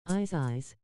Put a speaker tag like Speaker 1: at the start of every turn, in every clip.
Speaker 1: Eyes, eyes.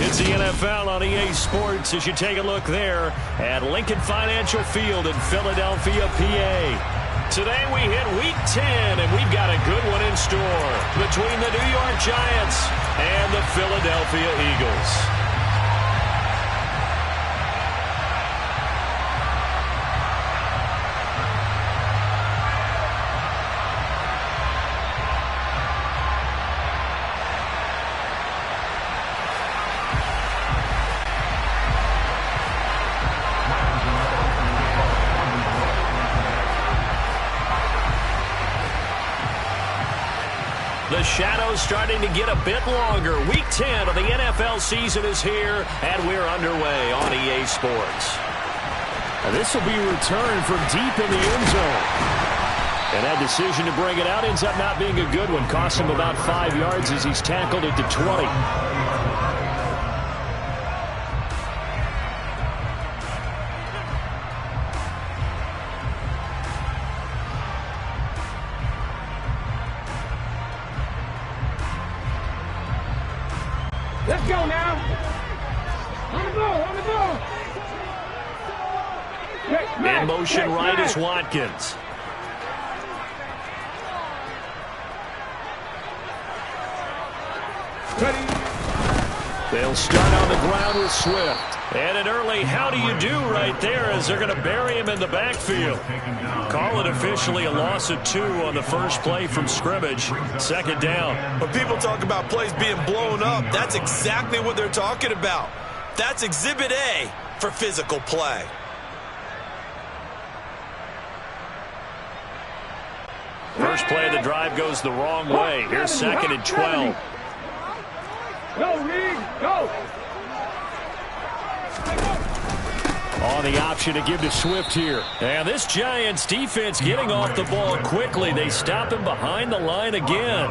Speaker 2: It's the NFL on EA Sports as you take a look there at Lincoln Financial Field in Philadelphia, PA. Today we hit Week 10, and we've got a good one in store between the New York Giants and the Philadelphia Eagles. The shadow's starting to get a bit longer. Week 10 of the NFL season is here, and we're underway on EA Sports.
Speaker 3: And this will be returned from deep in the end zone.
Speaker 2: And that decision to bring it out ends up not being a good one. Costs him about 5 yards as he's tackled at the 20.
Speaker 4: Let's go now. On the ball, on the ball.
Speaker 2: In motion right is Watkins. They'll start on the ground with Swift. And an early how do you do right there as they're going to bury him in the backfield. Call it officially a loss of 2 on the first play from scrimmage. Second down.
Speaker 5: When people talk about plays being blown up, that's exactly what they're talking about. That's Exhibit A for physical play.
Speaker 2: First play of the drive goes the wrong way. Here's second and 12.
Speaker 4: Go, Reed, go.
Speaker 2: On the option to give to Swift here. And this Giants defense getting off the ball quickly. They stop him behind the line again.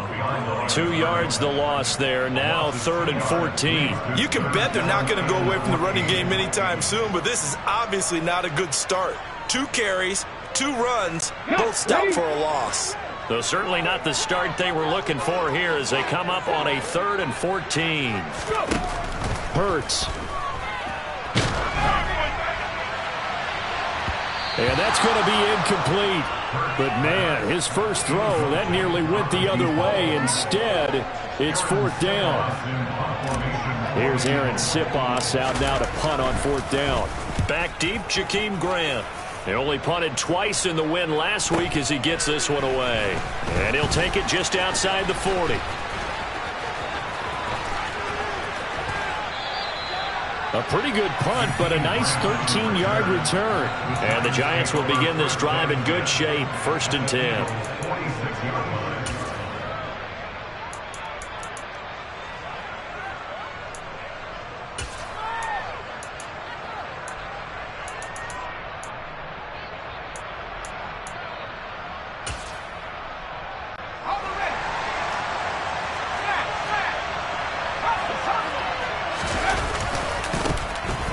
Speaker 2: 2 yards the loss there. Now 3rd and 14.
Speaker 5: You can bet they're not going to go away from the running game anytime soon, but this is obviously not a good start. 2 carries, 2 runs, both stopped for a loss.
Speaker 2: Though certainly not the start they were looking for here as they come up on a 3rd and 14. Hurts. And that's going to be incomplete. But, man, his first throw, that nearly went the other way. Instead, it's 4th down. Here's Aaron Siposs out now to punt on 4th down. Back deep, Jakeem Grant. He only punted twice in the win last week as he gets this one away. And he'll take it just outside the 40. A pretty good punt, but a nice 13-yard return. And the Giants will begin this drive in good shape. 1st and 10.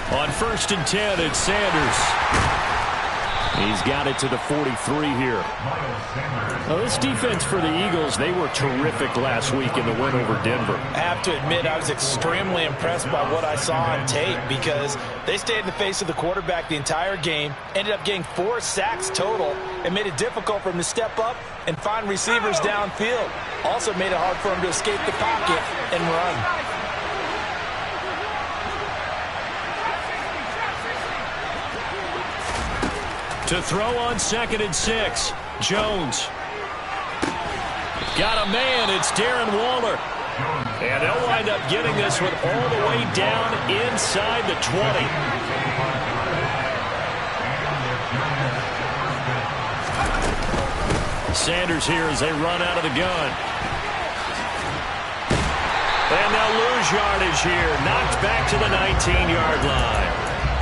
Speaker 2: On 1st and 10, it's Sanders. He's got it to the 43 here. Well, this defense for the Eagles, they were terrific last week in the win over Denver.
Speaker 6: I have to admit, I was extremely impressed by what I saw on tape because they stayed in the face of the quarterback the entire game, ended up getting 4 sacks total, and made it difficult for him to step up and find receivers downfield. Also made it hard for him to escape the pocket and run.
Speaker 2: To throw on 2nd and 6, Jones. Got a man, it's Darren Waller. And they'll wind up getting this one all the way down inside the 20. Sanders here as they run out of the gun. And they'll lose yardage here. Knocked back to the 19-yard line.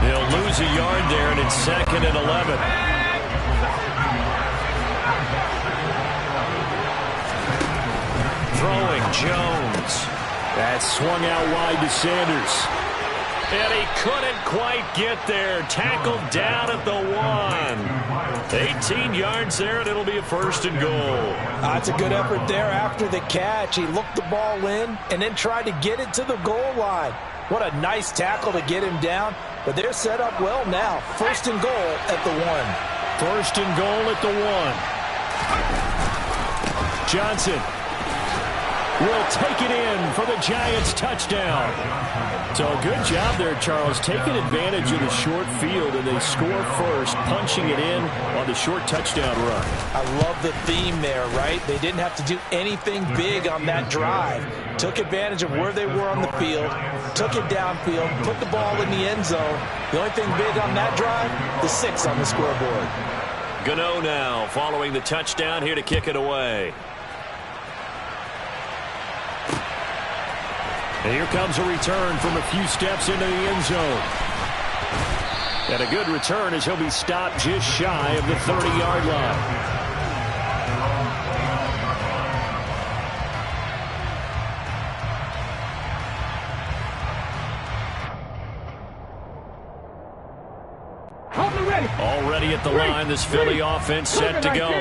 Speaker 2: The lose a yard there, and it's 2nd and 11. Throwing, Jones. That swung out wide to Sanders. And he couldn't quite get there. Tackled down at the 1. 18 yards there, and it'll be a 1st and goal.
Speaker 6: That's a good effort there after the catch. He looked the ball in and then tried to get it to the goal line. What a nice tackle to get him down. But they're set up well now. 1st and goal at the 1.
Speaker 2: 1st and goal at the 1. Johnson will take it in for the Giants touchdown. So good job there, Charles, taking advantage of the short field, and they score first, punching it in on the short touchdown run.
Speaker 6: I love the theme there, right? They didn't have to do anything big on that drive. Took advantage of where they were on the field, took it downfield, put the ball in the end zone. The only thing big on that drive, the 6 on the scoreboard.
Speaker 2: Gano now following the touchdown here to kick it away. And here comes a return from a few steps into the end zone. And a good return as he'll be stopped just shy of the 30-yard line. Already at the line, this Philly offense set to go.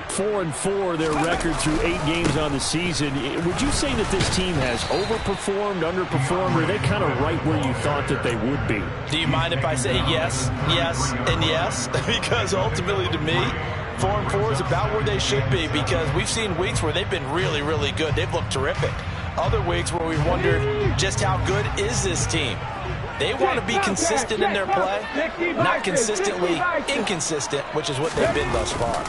Speaker 2: 4-4 their record through 8 games on the season. Would you say that this team has overperformed, underperformed, or are they kind of right where you thought that they would be?
Speaker 6: Do you mind if I say yes, yes, and yes? Because ultimately to me, 4-4 is about where they should be, because we've seen weeks where they've been really, really good. They've looked terrific. Other weeks where we've wondered just how good is this team. They want to be consistent in their play, not consistently inconsistent, which is what they've been thus far.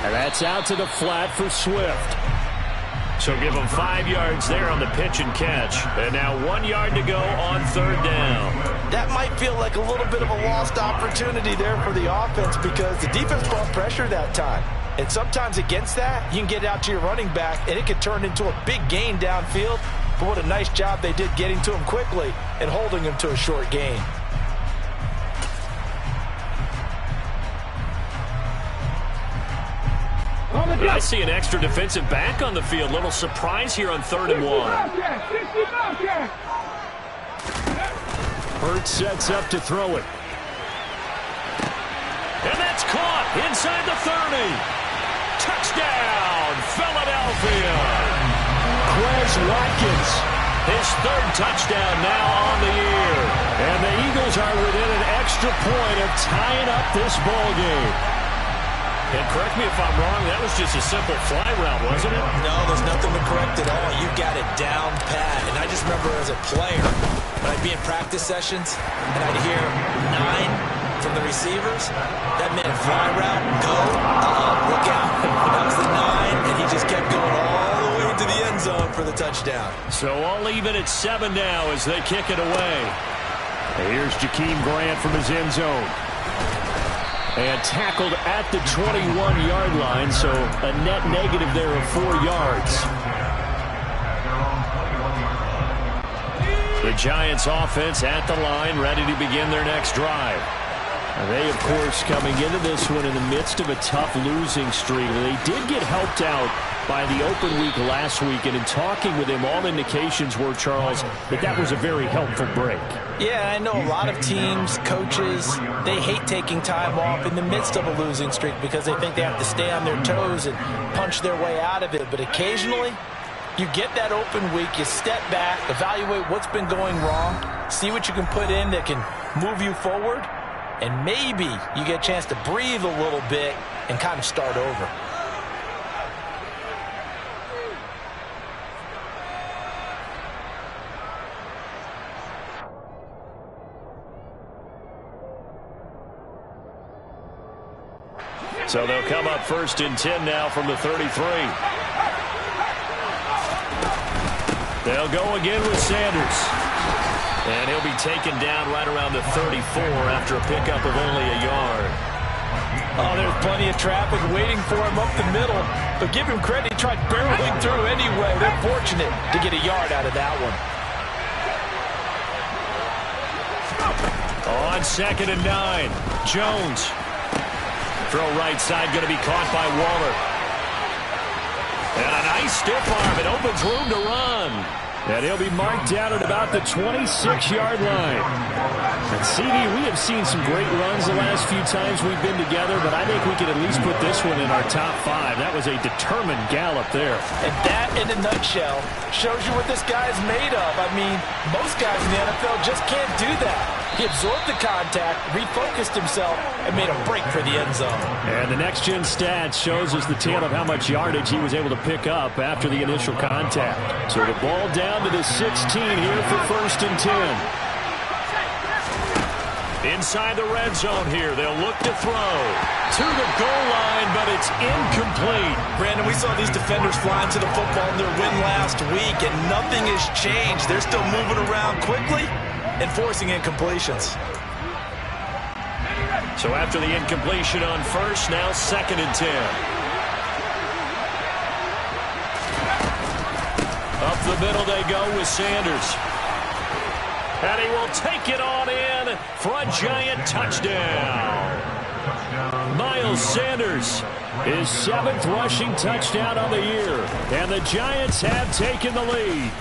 Speaker 2: And that's out to the flat for Swift. So give him 5 yards there on the pitch and catch. And now 1 yard to go on 3rd down.
Speaker 6: That might feel like a little bit of a lost opportunity there for the offense, because the defense brought pressure that time. And sometimes against that, you can get out to your running back, and it could turn into a big gain downfield. But what a nice job they did getting to him quickly and holding him to a short gain.
Speaker 2: I see an extra defensive back on the field. Little surprise here on 3rd and 1. Hurts sets up to throw it. And that's caught inside the 30. Touchdown, Philadelphia. Quez Watkins, his 3rd touchdown now on the year. And the Eagles are within an extra point of tying up this ball game. And correct me if I'm wrong, that was just a simple fly route, wasn't it?
Speaker 6: No, there's nothing to correct at all. You got it down pat. And I just remember as a player, when I'd be in practice sessions and I'd hear 9 from the receivers, that meant fly route, go, look out. That was the 9, and he just kept going all the way to the end zone for the touchdown.
Speaker 2: So all even at 7 now as they kick it away. And here's Jakeem Grant from his end zone. And tackled at the 21-yard line, so a net negative there of 4 yards. The Giants offense at the line, ready to begin their next drive. They, of course, coming into this one in the midst of a tough losing streak. They did get helped out by the open week last week, and in talking with him, all indications were, Charles, that was a very helpful break.
Speaker 6: Yeah, I know a lot of teams, coaches, they hate taking time off in the midst of a losing streak because they think they have to stay on their toes and punch their way out of it. But occasionally, you get that open week, you step back, evaluate what's been going wrong, see what you can put in that can move you forward, and maybe you get a chance to breathe a little bit and kind of start over.
Speaker 2: So they'll come up 1st and 10 now from the 33. They'll go again with Sanders. And he'll be taken down right around the 34 after a pickup of only a yard.
Speaker 6: Oh, there's plenty of traffic waiting for him up the middle. But give him credit, he tried barreling through anyway. They're fortunate to get a yard out of that one.
Speaker 2: on 2nd and 9. Jones. Throw right side going to be caught by Waller. And a nice stiff arm. It opens room to run. And he'll be marked down at about the 26-yard line. And CD, we have seen some great runs the last few times we've been together, but I think we can at least put this one in our top 5. That was a determined gallop there.
Speaker 6: And that, in a nutshell, shows you what this guy's made of. I mean, most guys in the NFL just can't do that. He absorbed the contact, refocused himself, and made a break for the end zone.
Speaker 2: And the next-gen stats shows us the tale of how much yardage he was able to pick up after the initial contact. So the ball down to the 16 here for 1st and 10. Inside the red zone here, they'll look to throw to the goal line, but it's incomplete.
Speaker 5: Brandon, we saw these defenders flying to the football in their win last week, and nothing has changed. They're still moving around quickly and forcing incompletions.
Speaker 2: So after the incompletion on 1st, now 2nd and 10. Up the middle they go with Sanders. And he will take it on in for a giant touchdown. Miles Sanders, his 7th rushing touchdown on the year. And the Giants have taken the lead.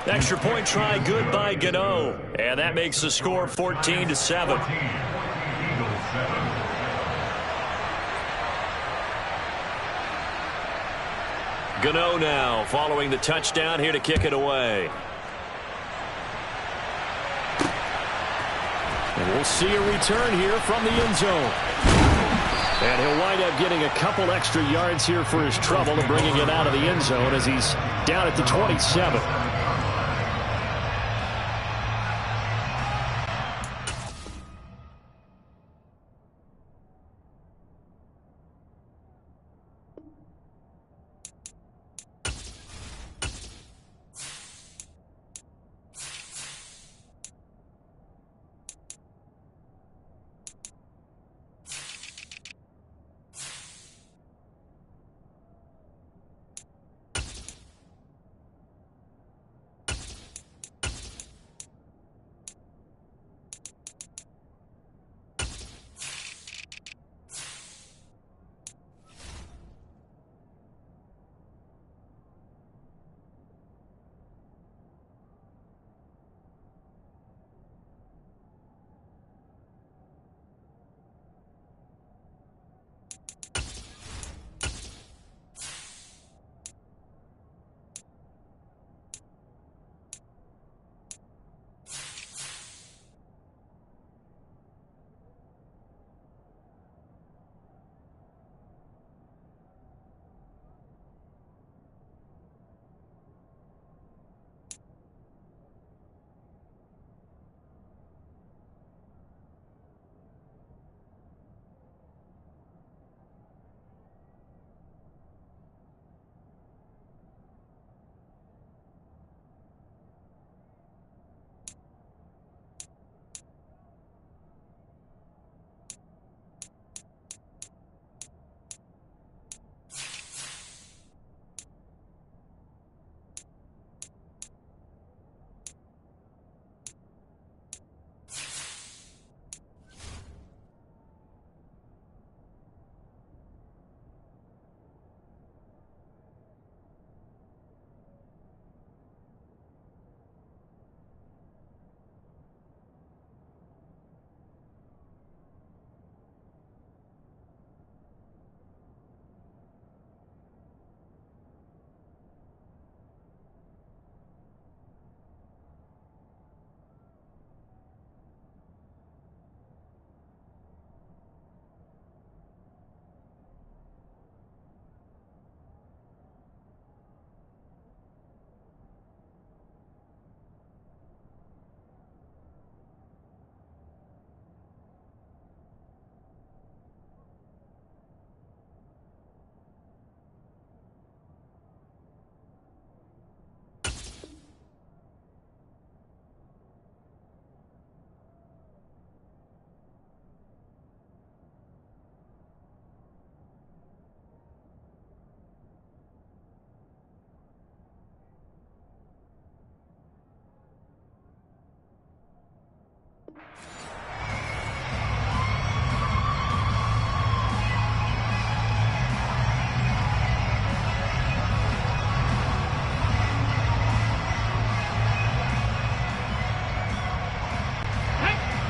Speaker 2: Extra point try good by Gano. And that makes the score 14-7. Gano now following the touchdown here to kick it away. And we'll see a return here from the end zone. And he'll wind up getting a couple extra yards here for his trouble and bringing it out of the end zone as he's down at the 27.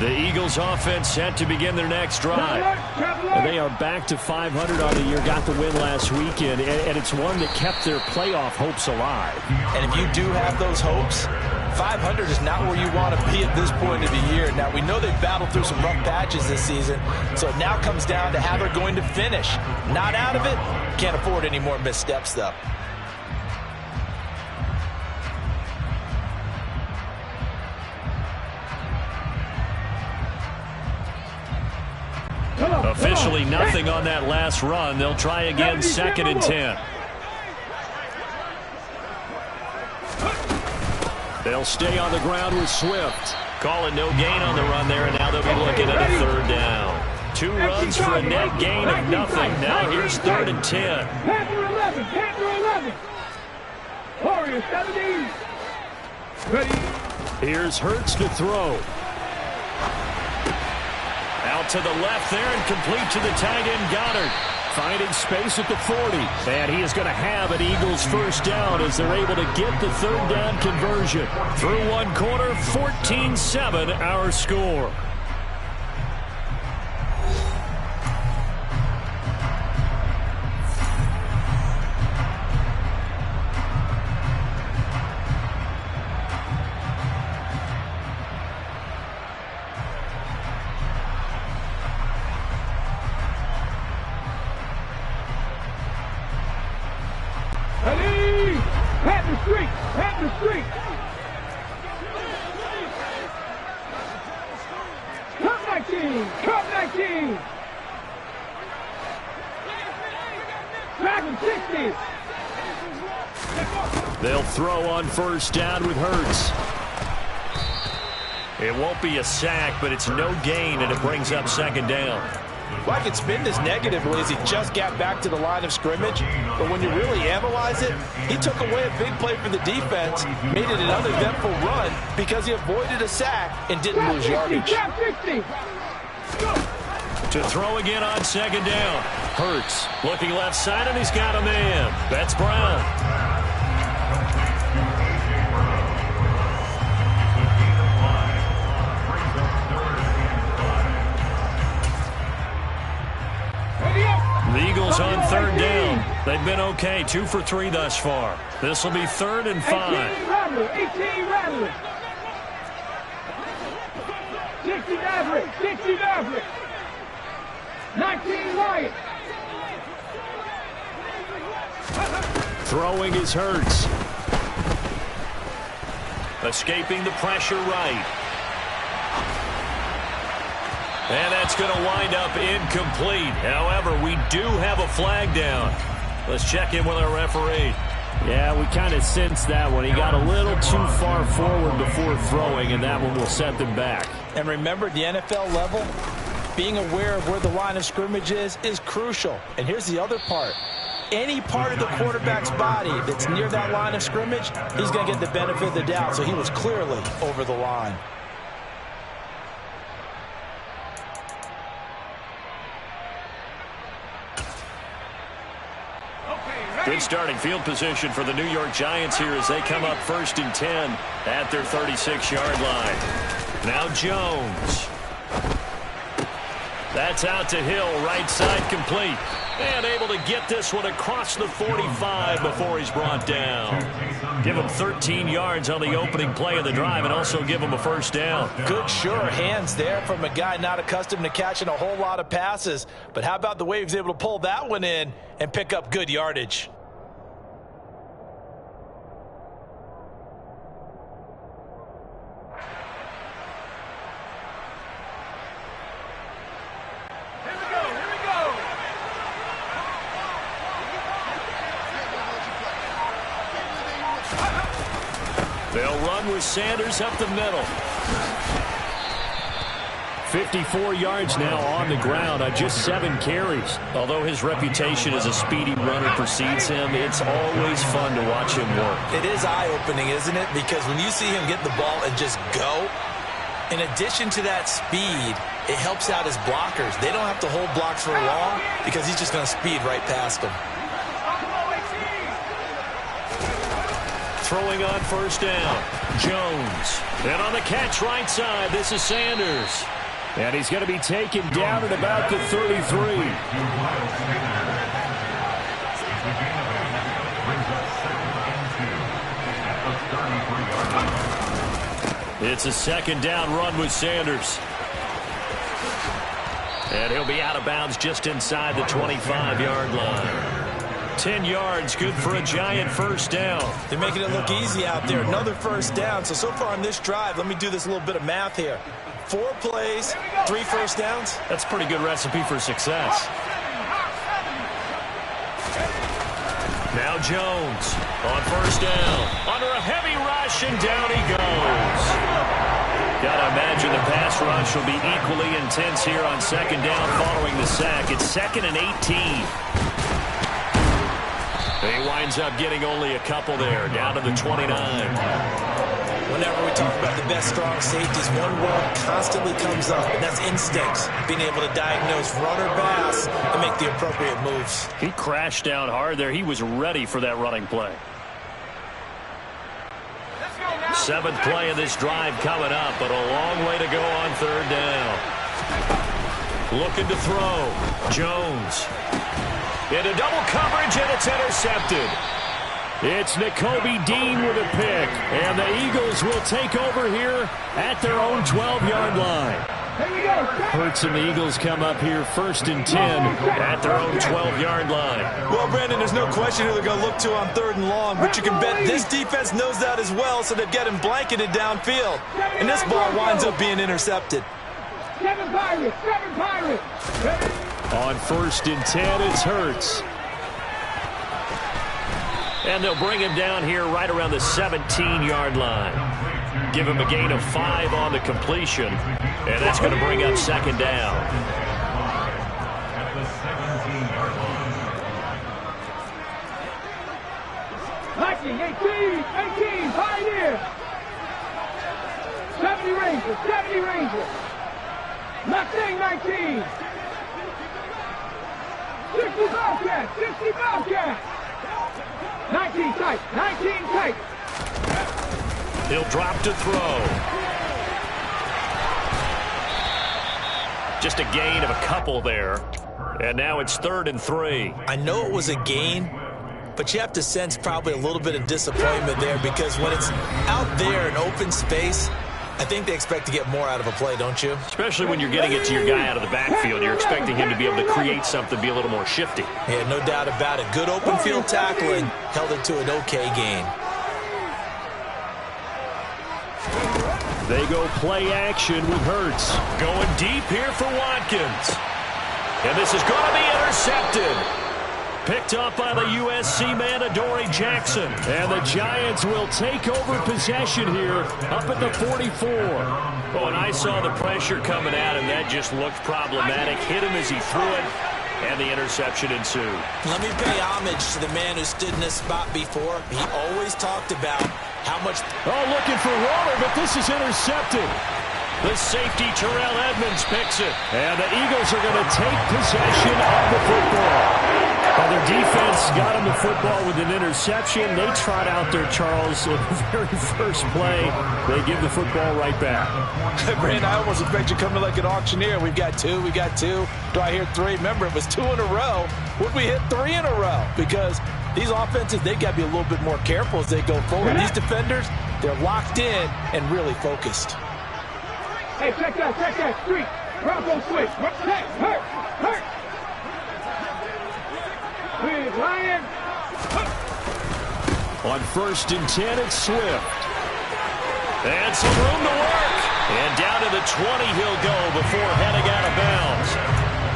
Speaker 2: The Eagles offense set to begin their next drive. And they are back to 500 on the year, got the win last weekend, and it's one that kept their playoff hopes alive.
Speaker 6: And if you do have those hopes, 500 is not where you want to be at this point of the year. Now, we know they've battled through some rough patches this season, so it now comes down to how they're going to finish. Not out of it, can't afford any more missteps, though.
Speaker 2: Officially nothing on that last run. They'll try again, 2nd and 10. They'll stay on the ground with Swift. Call it no gain on the run there, and now they'll be looking at a 3rd down. 2 runs for a net gain of nothing. Now here's 3rd and 10.
Speaker 4: Panther 11, Panther 11. Warriors 17. Ready.
Speaker 2: Here's Hurts to throw. Out to the left there and complete to the tight end Goddard. Finding space at the 40. And he is going to have an Eagles 1st down as they're able to get the 3rd down conversion. Through 1 quarter, 14-7 our score. They'll throw on 1st down with Hurts. It won't be a sack, but it's no gain, and it brings up 2nd down.
Speaker 6: Well, I could spin this negatively as he just got back to the line of scrimmage, but when you really analyze it, he took away a big play for the defense, made it an uneventful run because he avoided a sack and didn't lose yardage.
Speaker 2: To throw again on 2nd down. Hurts looking left side, and he's got a man. That's Brown. The Eagles on 3rd down. They've been okay, 2 for 3 thus far. This will be 3rd and 5.
Speaker 4: 18 Rattler. 60 Maverick. 19 Wyatt.
Speaker 2: Throwing is Hurts. Escaping the pressure right. And that's going to wind up incomplete. However, we do have a flag down. Let's check in with our referee. Yeah, we kind of sensed that one. He got a little too far forward before throwing, and that one will set them back.
Speaker 6: And remember, the NFL level, being aware of where the line of scrimmage is crucial. And here's the other part. Any part of the quarterback's body that's near that line of scrimmage, he's going to get the benefit of the doubt. So he was clearly over the line.
Speaker 2: Good starting field position for the New York Giants here as they come up 1st and 10 at their 36-yard line. Now Jones. That's out to Hill, right side complete. And able to get this one across the 45 before he's brought down. Give him 13 yards on the opening play of the drive and also give him a 1st down.
Speaker 6: Good, sure hands there from a guy not accustomed to catching a whole lot of passes. But how about the way he was able to pull that one in and pick up good yardage?
Speaker 2: They'll run with Sanders up the middle. 54 yards now on the ground on just 7 carries. Although his reputation as a speedy runner precedes him, it's always fun to watch him work.
Speaker 6: It is eye-opening, isn't it? Because when you see him get the ball and just go, in addition to that speed, it helps out his blockers. They don't have to hold blocks for long because he's just going to speed right past them.
Speaker 2: throwing on first down. Jones. And on the catch right side, this is Sanders. And he's going to be taken down at about the 33. It's a second down run with Sanders. And he'll be out of bounds just inside the 25-yard line. 10 yards, good for a Giant first down.
Speaker 6: They're making it look easy out there. Another first down. So far on this drive, let me do this little bit of math here. 4 plays, 3 first downs.
Speaker 2: That's a pretty good recipe for success. Now Jones on first down. Under a heavy rush, and down he goes. Gotta imagine the pass rush will be equally intense here on second down following the sack. It's 2nd and 18. He winds up getting only a couple there, down to the 29.
Speaker 6: Whenever we talk about the best strong safeties, one word constantly comes up, and that's instincts. Being able to diagnose run or pass and make the appropriate moves.
Speaker 2: He crashed down hard there. He was ready for that running play. 7th play of this drive coming up, but a long way to go on third down. Looking to throw. Jones. Into double coverage, and it's intercepted. It's Nakobe Dean with a pick, and the Eagles will take over here at their own 12-yard line. Hurts and the Eagles come up here 1st and 10 at their own 12-yard line.
Speaker 5: Well, Brandon, there's no question who they're going to look to on 3rd and long, but you can bet this defense knows that as well, so they get him blanketed downfield. And this ball winds up being intercepted.
Speaker 4: 7 Pirates! 7 Pirates!
Speaker 2: On 1st and 10, it's Hurts. And they'll bring him down here right around the 17-yard line. Give him a gain of 5 on the completion. And that's going to bring up second down.
Speaker 4: Lightning, 18, Pioneer! 70 Rangers! Mustang, 19! 60 Bobcats! 19 tight!
Speaker 2: He'll drop to throw. Just a gain of a couple there. And now it's 3rd and 3.
Speaker 6: I know it was a gain, but you have to sense probably a little bit of disappointment there, because when it's out there in open space, I think they expect to get more out of a play, don't you?
Speaker 2: Especially when you're getting it to your guy out of the backfield. You're expecting him to be able to create something, be a little more shifty.
Speaker 6: Yeah, no doubt about it. Good open field tackling, held it to an okay gain.
Speaker 2: They go play action with Hurts. Going deep here for Watkins. And this is going to be intercepted. Picked up by the USC man, Adoree Jackson. And the Giants will take over possession here up at the 44. Oh, and I saw the pressure coming at him. That just looked problematic. Hit him as he threw it, and the interception ensued.
Speaker 6: Let me pay homage to the man who stood in this spot before. He always talked about how much...
Speaker 2: Oh, looking for Waller, but this is intercepted. The safety, Terrell Edmonds, picks it. And the Eagles are going to take possession of the football. Well, their defense got him the football with an interception. They trot out there, Charles, in the very first play. They give the football right back.
Speaker 6: Brandon, I almost expect you coming like an auctioneer. We've got 2. Do I hear 3? Remember, it was 2 in a row. Would we hit 3 in a row? Because these offenses, they got to be a little bit more careful as they go forward. These defenders, they're locked in and really focused.
Speaker 4: Hey, check that street. Bronco switch. Hurt. With Ryan.
Speaker 2: On 1st and 10, it's Swift. And some room to work. And down to the 20 he'll go before heading out of bounds.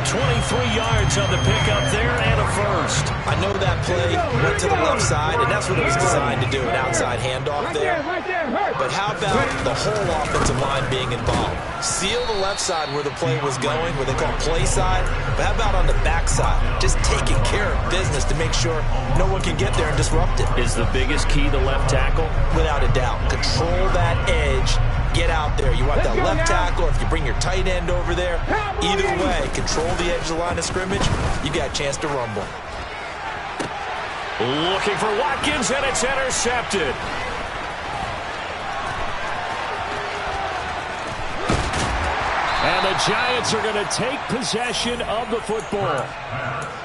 Speaker 2: 23 yards on the pickup there and a first.
Speaker 6: I know that play went to the left side, and that's what it was designed to do, an outside handoff there. But how about the whole offensive line being involved? Seal the left side where the play was going, where they call play side. But how about on the back side? Just taking care of business to make sure no one can get there and disrupt it.
Speaker 2: Is the biggest key the left tackle?
Speaker 6: Without a doubt. Control that edge. Get out there. You want that left tackle, or if you bring your tight end over there, either way, control the edge of the line of scrimmage, you got a chance to rumble.
Speaker 2: Looking for Watkins, and it's intercepted. And the Giants are going to take possession of the football.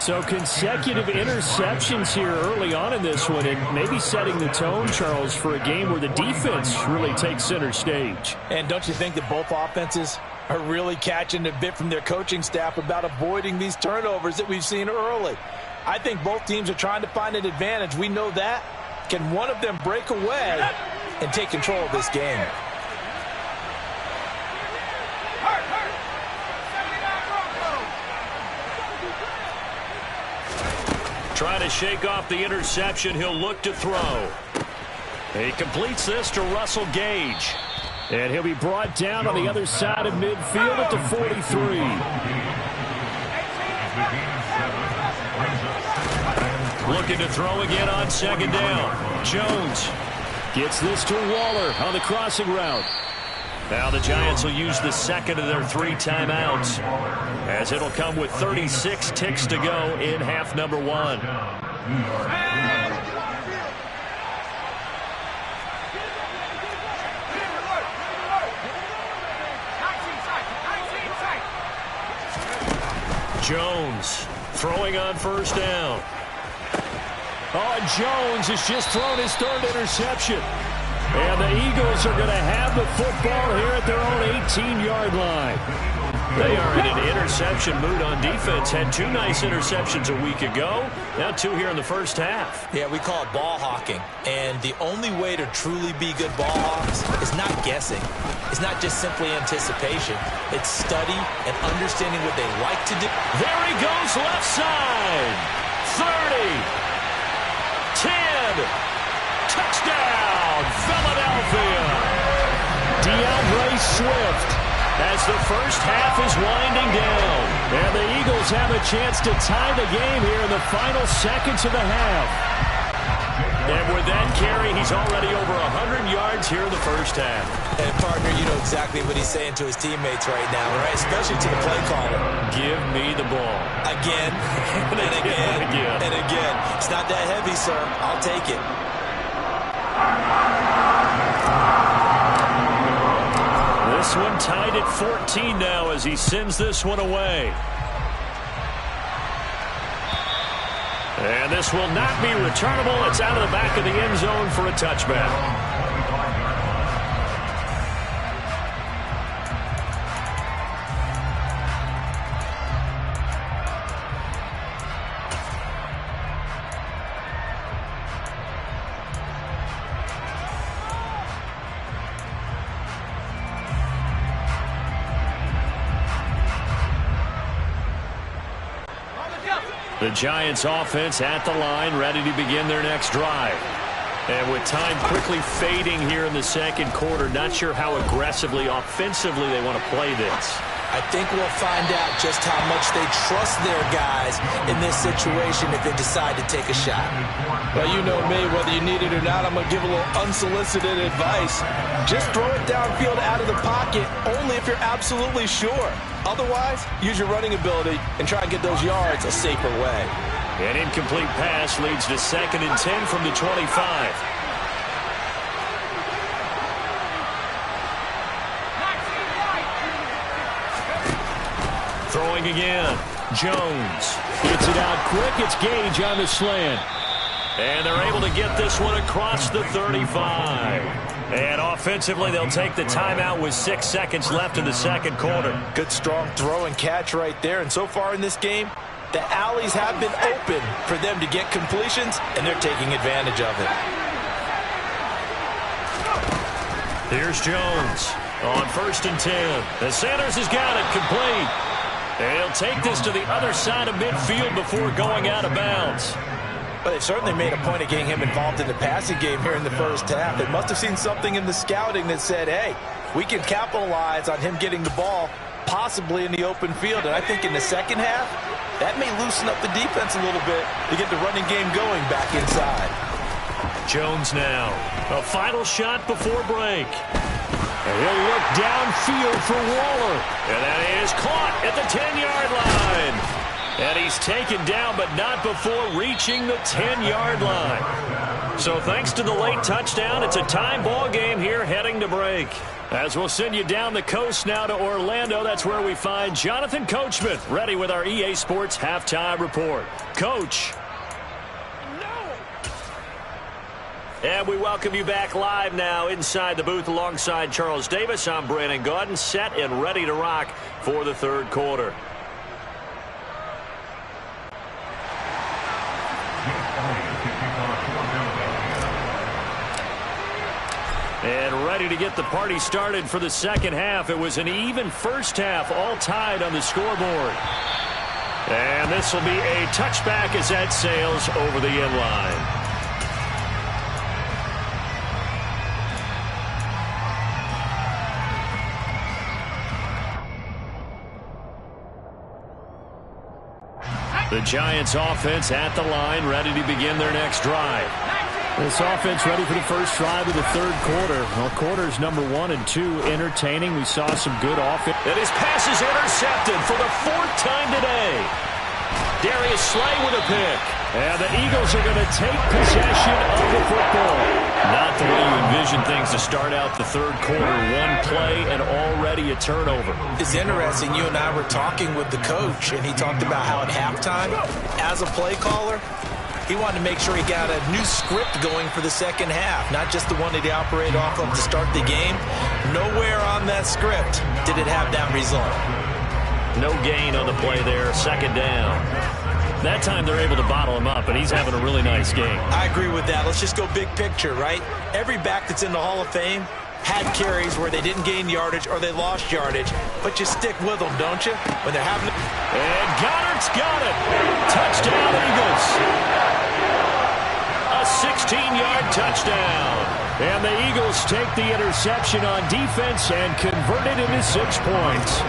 Speaker 2: So consecutive interceptions here early on in this one, and maybe setting the tone, Charles, for a game where the defense really takes center stage.
Speaker 6: And don't you think that both offenses are really catching a bit from their coaching staff about avoiding these turnovers that we've seen early? I think both teams are trying to find an advantage. We know that. Can one of them break away and take control of this game?
Speaker 2: Trying to shake off the interception. He'll look to throw. He completes this to Russell Gage. And he'll be brought down on the other side of midfield at the 43. Looking to throw again on second down. Jones gets this to Waller on the crossing route. Now the Giants will use the second of their 3 timeouts, as it'll come with 36 ticks to go in half number 1. Jones throwing on first down. Oh, and Jones has just thrown his 3rd interception. And the Eagles are going to have the football here at their own 18-yard line. They are in an interception mood on defense. Had 2 nice interceptions a week ago. Now 2 here in the first half.
Speaker 6: Yeah, we call it ball hawking. And the only way to truly be good ball hawks is not guessing. It's not just simply anticipation. It's study and understanding what they like to do.
Speaker 2: There he goes, left side. 30. 10. Touchdown, Philadelphia. DeAndre Swift as the first half is winding down. And the Eagles have a chance to tie the game here in the final seconds of the half. And with that carry, he's already over 100 yards here in the first half.
Speaker 6: And, partner, you know exactly what he's saying to his teammates right now, right? Especially to the play caller.
Speaker 2: Give me the ball.
Speaker 6: Again, and again, and again. It's not that heavy, sir. I'll take it.
Speaker 2: This one tied at 14 now as he sends this one away. And this will not be returnable. It's out of the back of the end zone for a touchback. The Giants offense at the line, ready to begin their next drive. And with time quickly fading here in the second quarter, not sure how aggressively, offensively they want to play this.
Speaker 6: I think we'll find out just how much they trust their guys in this situation if they decide to take a shot. Well, you know me, whether you need it or not, I'm going to give a little unsolicited advice. Just throw it downfield out of the pocket, only if you're absolutely sure. Otherwise, use your running ability and try and get those yards a safer way.
Speaker 2: An incomplete pass leads to 2nd and 10 from the 25. Throwing again. Jones gets it out quick. It's Gage on the slant. And they're able to get this one across the 35. And offensively, they'll take the timeout with 6 seconds left in the second quarter.
Speaker 6: Good, strong throw and catch right there. And so far in this game, the alleys have been open for them to get completions, and they're taking advantage of it.
Speaker 2: Here's Jones on 1st and 10. And Sanders has got it complete. And he'll take this to the other side of midfield before going out of bounds.
Speaker 6: But they've certainly made a point of getting him involved in the passing game here in the first half. They must have seen something in the scouting that said, hey, we can capitalize on him getting the ball possibly in the open field. And I think in the second half, that may loosen up the defense a little bit to get the running game going back inside.
Speaker 2: Jones now. A final shot before break. And he'll look downfield for Waller. And that is caught at the 10-yard line. And he's taken down, but not before reaching the 10-yard line. So thanks to the late touchdown, it's a tie ball game here heading to break. As we'll send you down the coast now to Orlando, that's where we find Jonathan Coachman ready with our EA Sports Halftime Report. Coach. And we welcome you back live now inside the booth alongside Charles Davis. I'm Brandon Gaudin, set and ready to rock for the third quarter. And ready to get the party started for the second half. It was an even first half, all tied on the scoreboard. And this will be a touchback as that sails over the end line. The Giants offense at the line, ready to begin their next drive.
Speaker 3: This offense ready for the first drive of the third quarter. Well, quarters number 1 and 2 entertaining. We saw some good offense.
Speaker 2: And his pass is intercepted for the 4th time today. Darius Slay with a pick. And the Eagles are going to take possession of the football. Not the way you envision things to start out the third quarter. One play and already a turnover.
Speaker 6: It's interesting. You and I were talking with the coach, and he talked about how at halftime, as a play caller, he wanted to make sure he got a new script going for the second half, not just the one that he operated off of to start the game. Nowhere on that script did it have that result.
Speaker 2: No gain on the play there, second down. That time they're able to bottle him up, and he's having a really nice game.
Speaker 6: I agree with that. Let's just go big picture, right? Every back that's in the Hall of Fame had carries where they didn't gain yardage or they lost yardage, but you stick with them, don't you? When they're having it.
Speaker 2: And Goddard's got it. Touchdown, Eagles. A 16-yard touchdown. And the Eagles take the interception on defense and convert it into 6 points.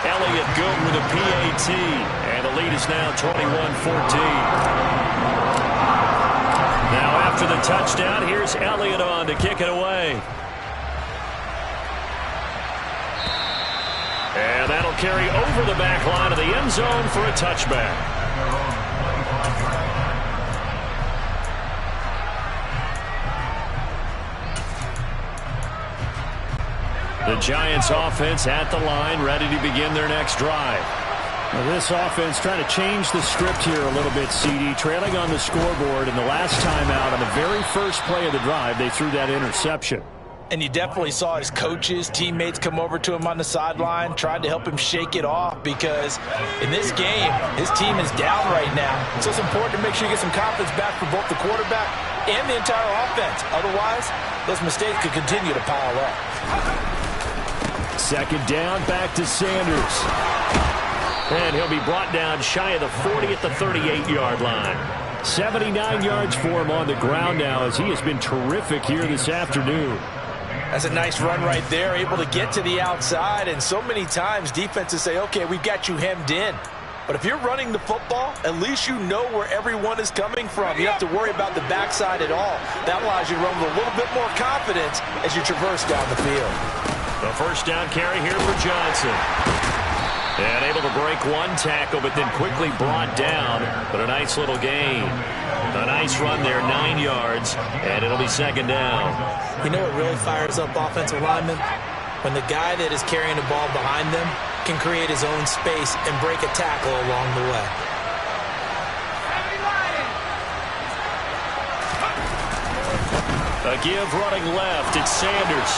Speaker 2: Elliott good with a PAT, and the lead is now 21-14. Now after the touchdown, here's Elliott on to kick it away. And that'll carry over the back line of the end zone for a touchback. The Giants offense at the line, ready to begin their next drive.
Speaker 3: Well, this offense trying to change the script here a little bit, CD. Trailing on the scoreboard, and the last time out on the very first play of the drive, they threw that interception.
Speaker 6: And you definitely saw his coaches, teammates come over to him on the sideline, tried to help him shake it off because in this game, his team is down right now. So it's important to make sure you get some confidence back for both the quarterback and the entire offense. Otherwise, those mistakes could continue to pile up.
Speaker 2: Second down, back to Sanders. And he'll be brought down shy of the 40 at the 38-yard line. 79 yards for him on the ground now as he has been terrific here this afternoon.
Speaker 6: That's a nice run right there, able to get to the outside. And so many times defenses say, okay, we've got you hemmed in. But if you're running the football, at least you know where everyone is coming from. You don't have to worry about the backside at all. That allows you to run with a little bit more confidence as you traverse down the field.
Speaker 2: The first down carry here for Johnson. And able to break one tackle, but then quickly brought down. But a nice little gain. A nice run there, 9 yards, and it'll be second down.
Speaker 6: You know what really fires up offensive linemen? When the guy that is carrying the ball behind them can create his own space and break a tackle along the way.
Speaker 2: A give running left. It's Sanders.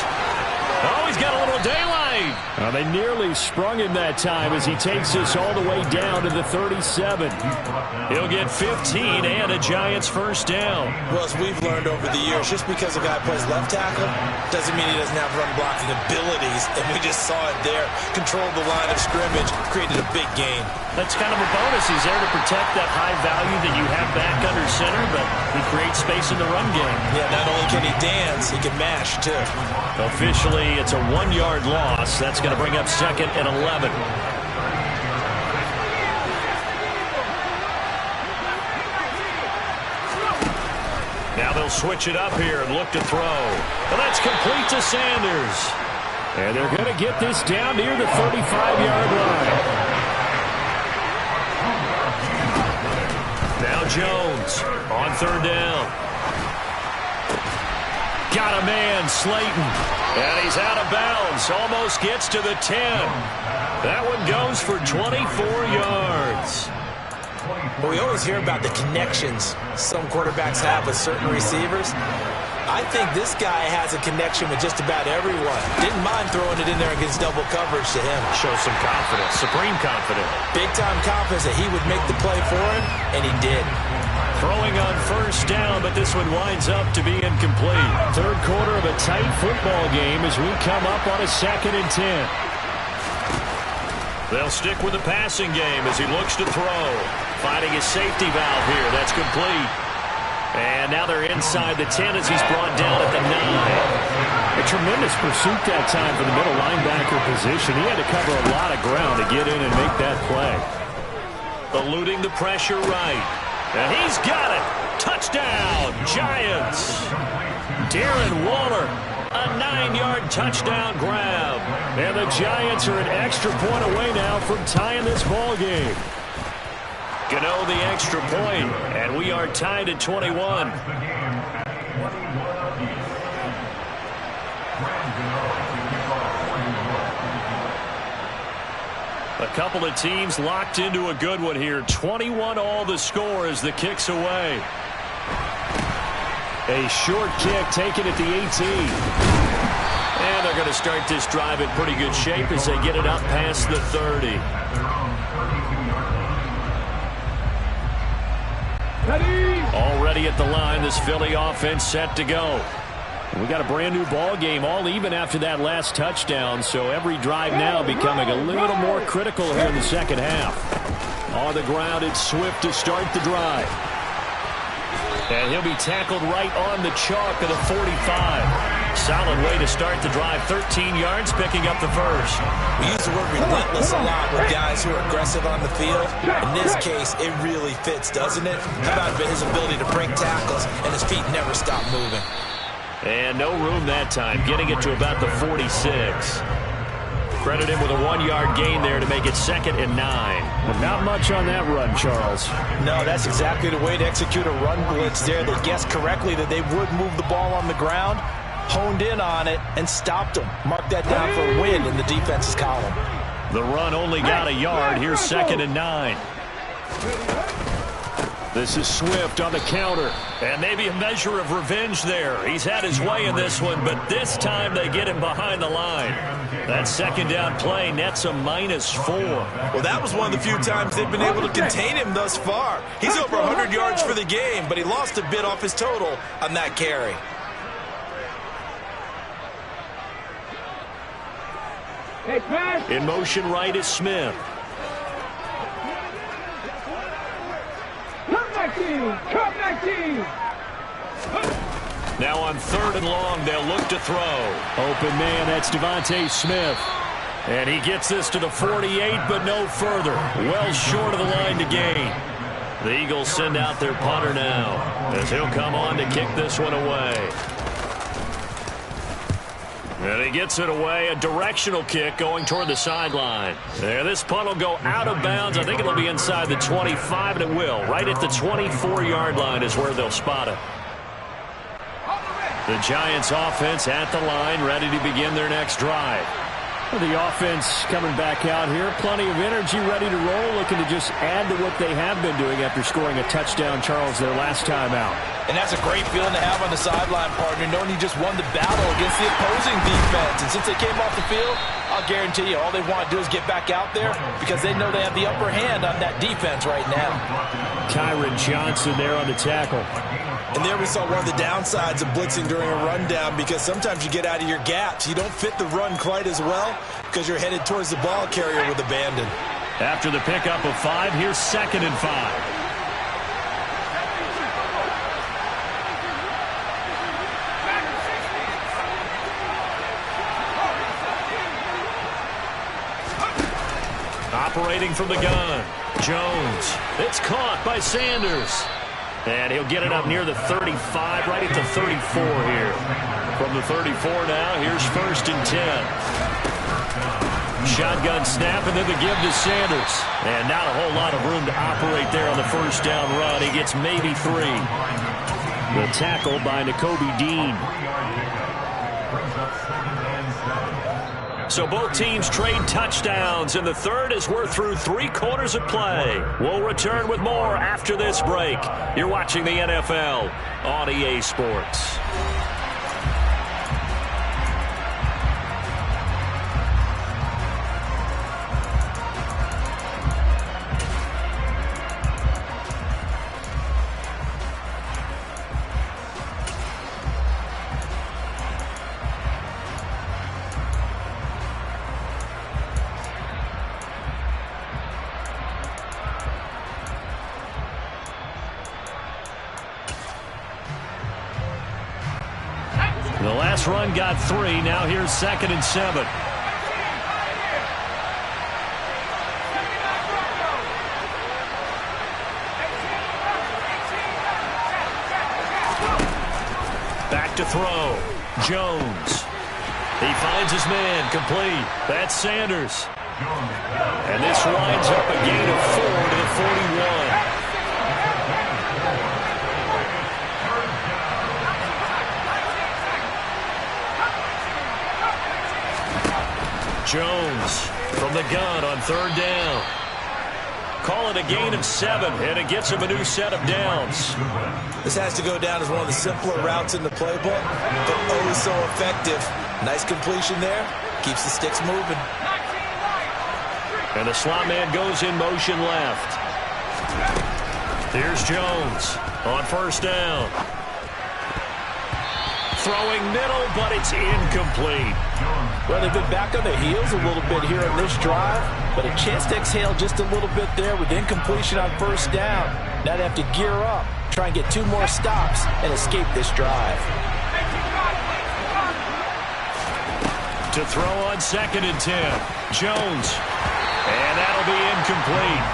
Speaker 2: Oh, he's got a little daylight.
Speaker 3: They nearly sprung him that time as he takes this all the way down to the 37.
Speaker 2: He'll get 15 and a Giants first down.
Speaker 6: Well, as we've learned over the years, just because a guy plays left tackle doesn't mean he doesn't have run blocking abilities. And we just saw it there. Controlled the line of scrimmage, created a big gain.
Speaker 2: That's kind of a bonus. He's there to protect that high value that you have back under center, but he creates space in the run game.
Speaker 6: Yeah, not only can he dance, he can mash, too.
Speaker 2: Officially, it's a 1-yard loss. That's going to bring up second and 11. Now they'll switch it up here and look to throw. Well, that's complete to Sanders. And they're going to get this down near the 35-yard line. Now Jones on third down. Got a man, Slayton. And he's out of bounds. Almost gets to the 10. That one goes for 24 yards.
Speaker 6: Well, we always hear about the connections some quarterbacks have with certain receivers. I think this guy has a connection with just about everyone. Didn't mind throwing it in there against double coverage to him.
Speaker 2: Shows some confidence, supreme confidence.
Speaker 6: Big-time confidence that he would make the play for him, and he did.
Speaker 2: Throwing on first down, but this one winds up to be incomplete. Third quarter of a tight football game as we come up on a 2nd and 10. They'll stick with the passing game as he looks to throw. Finding his safety valve here. That's complete. And now they're inside the 10 as he's brought down at the 9. A tremendous pursuit that time for the middle linebacker position. He had to cover a lot of ground to get in and make that play. Eluding the pressure right. And he's got it. Touchdown, Giants. Darren Waller, a 9-yard touchdown grab. And the Giants are an extra point away now from tying this ball game. Gano the extra point, and we are tied at 21. A couple of teams locked into a good one here. 21 all the score as the kick's away. A short kick taken at the 18. And they're going to start this drive in pretty good shape as they get it up past the 30. Already at the line, this Philly offense set to go. We got a brand new ball game, all even after that last touchdown, so every drive now becoming a little more critical here in the second half. On the ground, it's Swift to start the drive. And he'll be tackled right on the chalk of the 45. Solid way to start the drive. 13 yards, picking up the first.
Speaker 6: We use the word relentless a lot with guys who are aggressive on the field. In this case, it really fits, doesn't it? How about his ability to break tackles and his feet never stop moving?
Speaker 2: And no room that time, getting it to about the 46. Credit him with a 1-yard gain there to make it 2nd and 9. But not much on that run, Charles.
Speaker 6: No, that's exactly the way to execute a run blitz there. They guessed correctly that they would move the ball on the ground, honed in on it, and stopped them. Mark that down for a win in the defense's column.
Speaker 2: The run only got a yard. Here's 2nd and 9. This is Swift on the counter. And maybe a measure of revenge there. He's had his way in this one, but this time they get him behind the line. That second down play nets a -4.
Speaker 5: Well, that was one of the few times they've been able to contain him thus far. He's over 100 yards for the game, but he lost a bit off his total on that carry.
Speaker 2: In motion right is Smith. Now on 3rd and long, they'll look to throw. Open man, that's Devontae Smith. And he gets this to the 48, but no further. Well short of the line to gain. The Eagles send out their punter now, as he'll come on to kick this one away. And he gets it away, a directional kick going toward the sideline. There, this punt will go out of bounds. I think it'll be inside the 25, and it will. Right at the 24-yard line is where they'll spot it. The Giants offense at the line, ready to begin their next drive. The offense coming back out here. Plenty of energy, ready to roll, looking to just add to what they have been doing after scoring a touchdown, Charles, their last time out.
Speaker 6: And that's a great feeling to have on the sideline, partner, knowing you just won the battle against the opposing defense. And since they came off the field, I'll guarantee you all they want to do is get back out there because they know they have the upper hand on that defense right now.
Speaker 2: Kyron Johnson there on the tackle.
Speaker 5: And there we saw one of the downsides of blitzing during a rundown, because sometimes you get out of your gaps. You don't fit the run quite as well because you're headed towards the ball carrier with abandon.
Speaker 2: After the pickup of 5, here's 2nd and 5. Operating from the gun, Jones. It's caught by Sanders.
Speaker 3: And he'll get it up near the 35, right at the 34 here. From the 34 now, here's 1st and 10. Shotgun snap, and then the give to Sanders. And not a whole lot of room to operate there on the first down run. He gets maybe 3. The tackle by Nakobe Dean. So both teams trade touchdowns, and the third as we're through 3 quarters of play. We'll return with more after this break. You're watching the NFL on EA Sports. The last run got 3. Now here's 2nd and 7. Back to throw. Jones. He finds his man. Complete. That's Sanders. And this winds up a gain of 4 to the 41. Jones from the gun on 3rd down. Call it a gain of 7, and it gets him a new set of downs.
Speaker 6: This has to go down as one of the simpler routes in the playbook, but oh so effective. Nice completion there. Keeps the sticks moving.
Speaker 3: And the slot man goes in motion left. Here's Jones on 1st down. Throwing middle, but it's incomplete.
Speaker 6: Well, they've been back on their heels a little bit here on this drive, but a chance to exhale just a little bit there with incompletion on 1st down. Now they have to gear up, try and get 2 more stops, and escape this drive.
Speaker 3: To throw on 2nd and 10. Jones. And that'll be incomplete.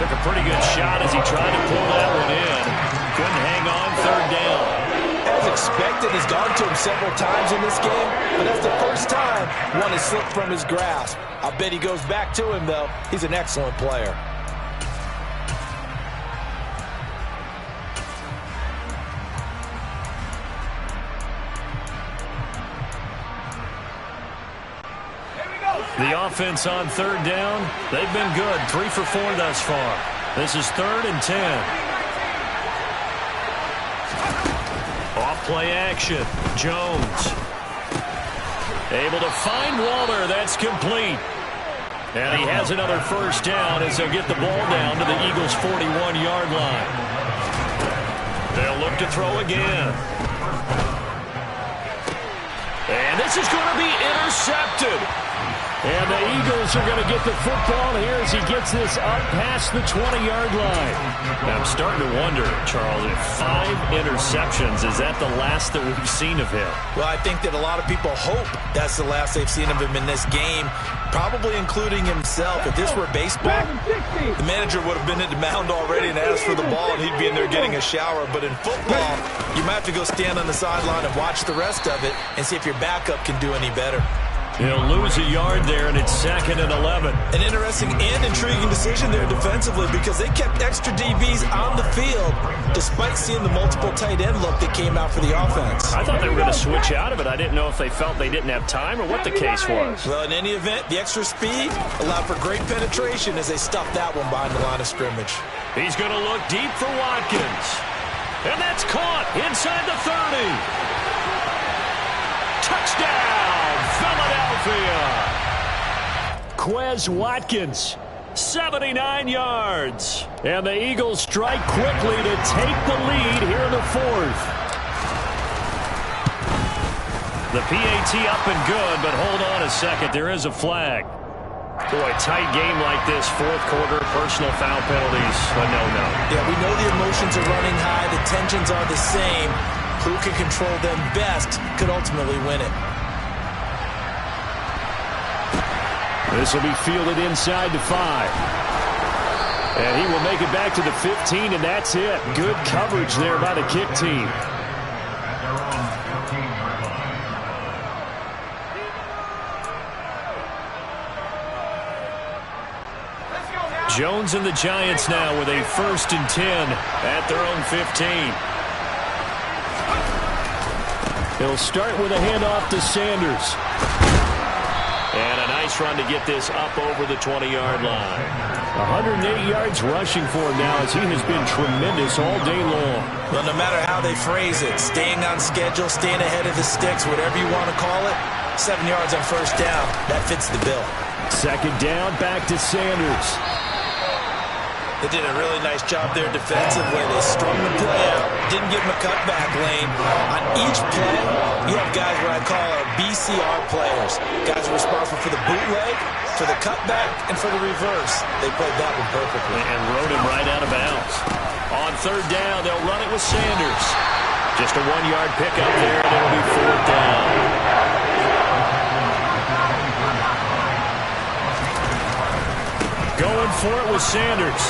Speaker 3: Took a pretty good shot as he tried to pull that one in. Couldn't hang on 3rd down.
Speaker 6: As expected, he's gone to him several times in this game, but that's the first time one has slipped from his grasp. I bet he goes back to him, though. He's an excellent player.
Speaker 3: The offense on 3rd down, they've been good. 3 for 4 thus far. This is 3rd and 10. Off-play action. Jones. Able to find Waller. That's complete. And he has another 1st down as they'll get the ball down to the Eagles' 41-yard line. They'll look to throw again. And this is going to be intercepted. And the Eagles are going to get the football here as he gets this up past the 20-yard line. Now I'm starting to wonder, Charles, if 5 interceptions, is that the last that we've seen of him?
Speaker 6: Well, I think that a lot of people hope that's the last they've seen of him in this game, probably including himself. If this were baseball, the manager would have been at the mound already and asked for the ball, and he'd be in there getting a shower. But in football, you might have to go stand on the sideline and watch the rest of it and see if your backup can do any better.
Speaker 3: He'll lose a yard there, and it's 2nd and 11.
Speaker 6: An interesting and intriguing decision there defensively because they kept extra DBs on the field despite seeing the multiple tight end look that came out for the offense.
Speaker 3: I thought they were going to switch out of it. I didn't know if they felt they didn't have time or what the case was.
Speaker 6: Well, in any event, the extra speed allowed for great penetration as they stuffed that one behind the line of scrimmage. He's going to look deep for Watkins.
Speaker 3: And that's caught inside the 30. Touchdown! Philadelphia. Quez Watkins, 79 yards. And the Eagles strike quickly to take the lead here in the 4th. The PAT up and good, but hold on a second. There is a flag. Boy, tight game like this, 4th quarter, personal foul penalties, a no-no.
Speaker 6: Yeah, we know the emotions are running high. The tensions are the same. Who can control them best could ultimately win it.
Speaker 3: This will be fielded inside the 5.
Speaker 2: And he will make it back to the 15, and that's it. Good coverage there by the kick team. Jones and the Giants now with a 1st and 10 at their own 15. He'll start with a handoff to Sanders. And a nice run to get this up over the 20-yard line. 108 yards rushing for him now as he has been tremendous all day long.
Speaker 5: Well, no matter how they phrase it, staying on schedule, staying ahead of the sticks, whatever you want to call it, 7 yards on 1st down, that fits the bill.
Speaker 2: 2nd down, back to Sanders.
Speaker 5: They did a really nice job there defensively. They strung the play out, didn't give him a cutback lane. On each play, you have guys what I call our BCR players. Guys are responsible for the bootleg, for the cutback, and for the reverse. They played that one perfectly.
Speaker 3: And rode him right out of bounds. On 3rd down, they'll run it with Sanders. Just a 1-yard pickup there, and it'll be 4th down. Going for it with Sanders.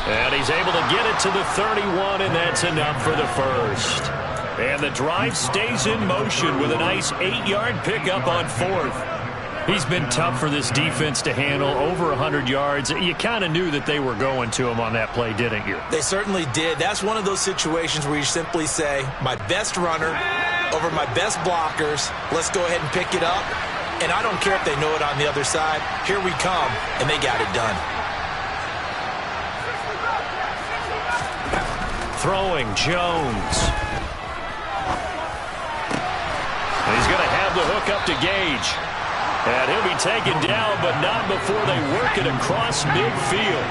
Speaker 3: And he's able to get it to the 31, and that's enough for the 1st. And the drive stays in motion with a nice 8-yard pickup on 4th. He's been tough for this defense to handle, over 100 yards. You kind of knew that they were going to him on that play, didn't you?
Speaker 5: They certainly did. That's one of those situations where you simply say, my best runner over my best blockers. Let's go ahead and pick it up. And I don't care if they know it on the other side. Here we come, and they got it done.
Speaker 3: Throwing, Jones. And he's going to have the hook up to Gage. And he'll be taken down, but not before they work it across midfield.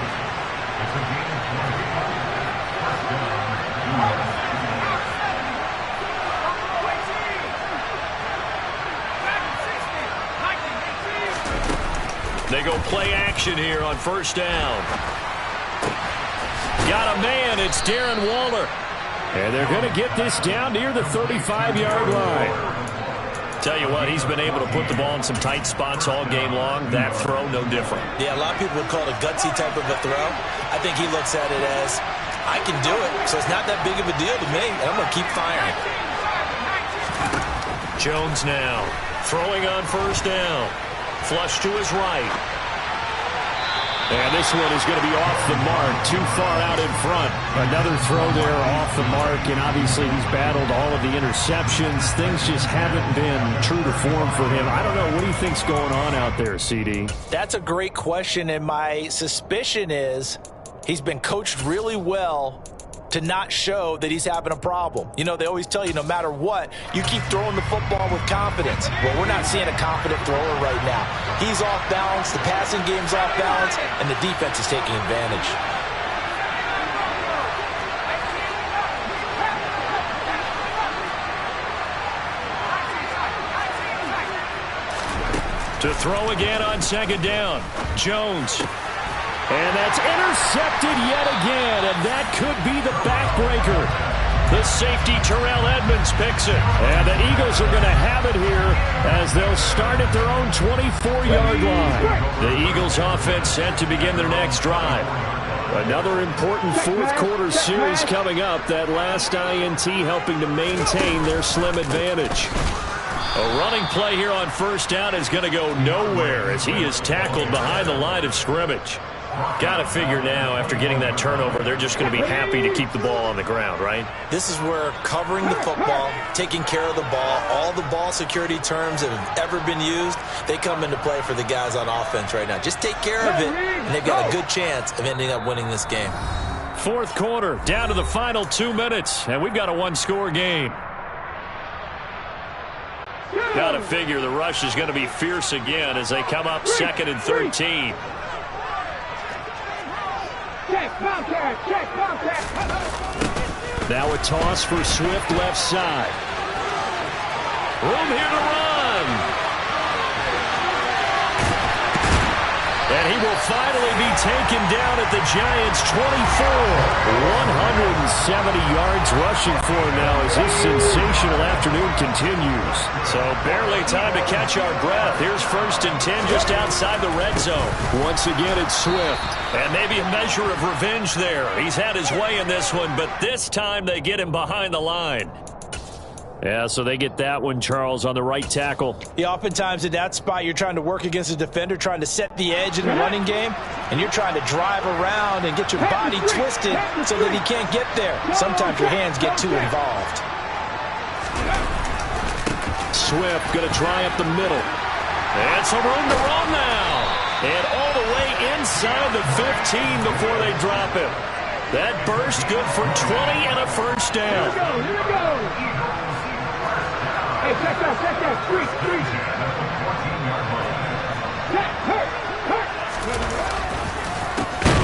Speaker 3: They go play action here on 1st down. Got a man. It's Darren Waller.
Speaker 2: And they're going to get this down near the 35-yard line.
Speaker 3: Tell you what, he's been able to put the ball in some tight spots all game long. That throw, no different.
Speaker 5: Yeah, a lot of people would call it a gutsy type of a throw. I think he looks at it as, I can do it, so it's not that big of a deal to me, and I'm going to keep firing.
Speaker 3: Jones now throwing on 1st down. Flush to his right.
Speaker 2: And this one is going to be off the mark, too far out in front. Another throw there off the mark, and obviously he's battled all of the interceptions. Things just haven't been true to form for him. I don't know. What do you think's going on out there, CD?
Speaker 6: That's a great question, and my suspicion is he's been coached really well to not show that he's having a problem. You know, they always tell you no matter what, you keep throwing the football with confidence. Well, we're not seeing a confident thrower right now. He's off balance, the passing game's off balance, and the defense is taking advantage.
Speaker 3: To throw again on 2nd down. Jones.
Speaker 2: And that's intercepted yet again, and that could be the backbreaker.
Speaker 3: The safety, Terrell Edmonds, picks it.
Speaker 2: And the Eagles are going to have it here as they'll start at their own 24-yard line.
Speaker 3: The Eagles offense set to begin their next drive.
Speaker 2: Another important 4th quarter series coming up. That last INT helping to maintain their slim advantage.
Speaker 3: A running play here on 1st down is going to go nowhere as he is tackled behind the line of scrimmage. Got to figure now, after getting that turnover, they're just going to be happy to keep the ball on the ground, right?
Speaker 5: This is where covering the football, taking care of the ball, all the ball security terms that have ever been used, they come into play for the guys on offense right now. Just take care of it, and they've got a good chance of ending up winning this game.
Speaker 3: 4th quarter, down to the final 2 minutes, and we've got a 1-score game. Got to figure the rush is going to be fierce again as they come up 2nd and 13.
Speaker 2: Now a toss for Swift left side.
Speaker 3: Room here to run. And he will finally be taken down at the Giants' 24.
Speaker 2: 170 yards rushing for him now as this sensational afternoon continues.
Speaker 3: So barely time to catch our breath. Here's 1st and 10 just outside the red zone.
Speaker 2: Once again, it's Swift.
Speaker 3: And maybe a measure of revenge there. He's had his way in this one, but this time they get him behind the line.
Speaker 2: Yeah, so they get that one, Charles, on the right tackle.
Speaker 6: Yeah, oftentimes in that spot, you're trying to work against a defender, trying to set the edge in the running game, and you're trying to drive around and get your body twisted so that he can't get there. Sometimes your hands get too involved.
Speaker 2: Swift going to try up the middle.
Speaker 3: And some room to run now. And all the way inside the 15 before they drop him. That burst good for 20 and a first down.
Speaker 4: Here we go. Hey, check that. Street.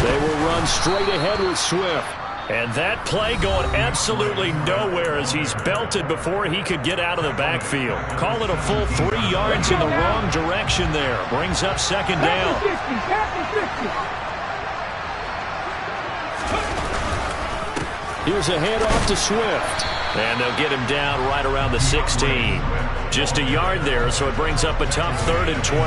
Speaker 2: They will run straight ahead with Swift.
Speaker 3: And that play going absolutely nowhere as he's belted before he could get out of the backfield. Call it a full 3 yards in the wrong direction there. Brings up 2nd down.
Speaker 2: Here's a handoff to Swift.
Speaker 3: And they'll get him down right around the 16. Just a yard there, so it brings up a tough 3rd and 12.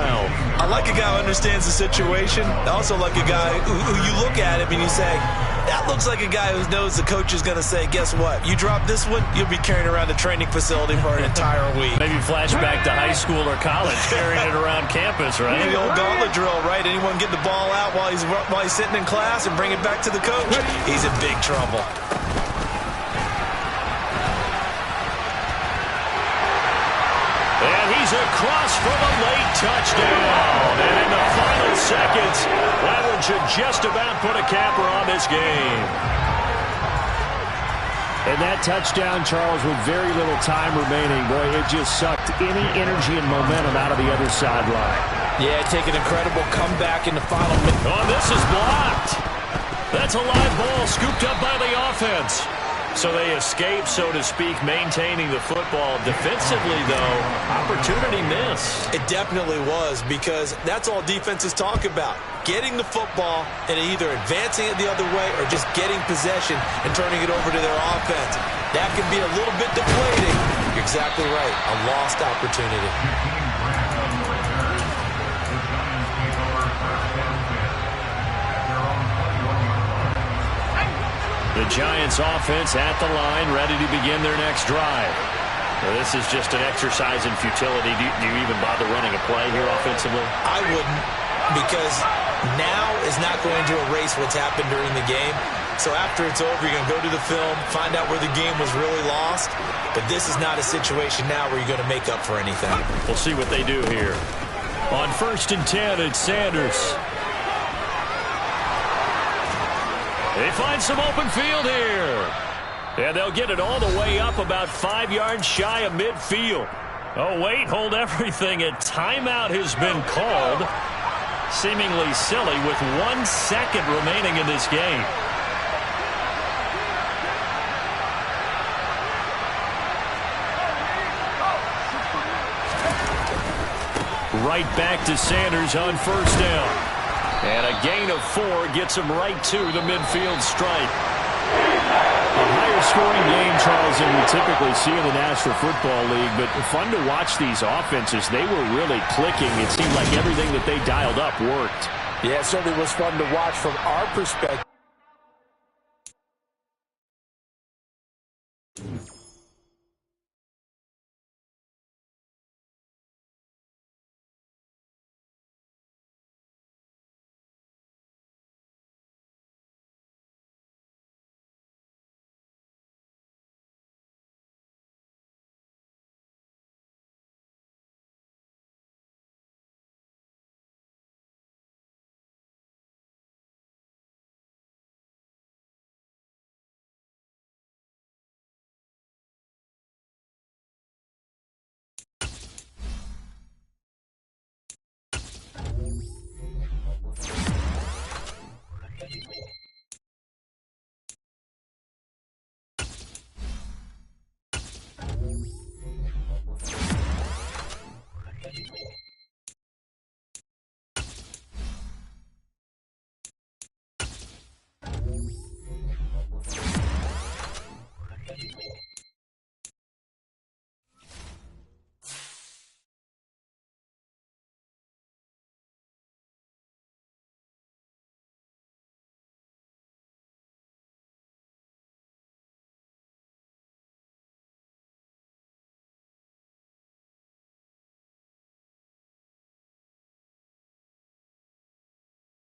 Speaker 5: I like a guy who understands the situation. I also like a guy who you look at him and you say, that looks like a guy who knows the coach is going to say, guess what? You drop this one, you'll be carrying around the training facility for an entire week.
Speaker 3: Maybe flashback to high school or college, carrying it around campus, right?
Speaker 5: Maybe the old gauntlet drill, right? Anyone get the ball out while he's sitting in class and bring it back to the coach? He's in big trouble.
Speaker 3: And he's across for the late touchdown. And in the final seconds, that one should just about put a capper on this game.
Speaker 2: And that touchdown, Charles, with very little time remaining, boy, it just sucked any energy and momentum out of the other sideline.
Speaker 6: Yeah, take an incredible comeback in the final minute.
Speaker 3: Oh, this is blocked. That's a live ball scooped up by the offense. So they escape, so to speak, maintaining the football. Defensively, though, opportunity miss.
Speaker 5: It definitely was, because that's all defenses talk about. Getting the football and either advancing it the other way or just getting possession and turning it over to their offense. That can be a little bit deflating. You're exactly right. A lost opportunity.
Speaker 3: The Giants offense at the line, ready to begin their next drive. Now, this is just an exercise in futility. Do you even bother running a play here offensively?
Speaker 5: I wouldn't, because now is not going to erase what's happened during the game. So after it's over, you're going to go to the film, find out where the game was really lost. But this is not a situation now where you're going to make up for anything.
Speaker 3: We'll see what they do here. On 1st and 10, it's Sanders. They find some open field here. And they'll get it all the way up about 5 yards shy of midfield. Oh, wait, hold everything. A timeout has been called. Seemingly silly with 1 second remaining in this game. Right back to Sanders on 1st down. And a gain of 4 gets him right to the midfield stripe.
Speaker 2: A higher scoring game, Charles, than we typically see in the National Football League, but fun to watch these offenses. They were really clicking. It seemed like everything that they dialed up worked.
Speaker 6: Yeah, it certainly was fun to watch from our perspective.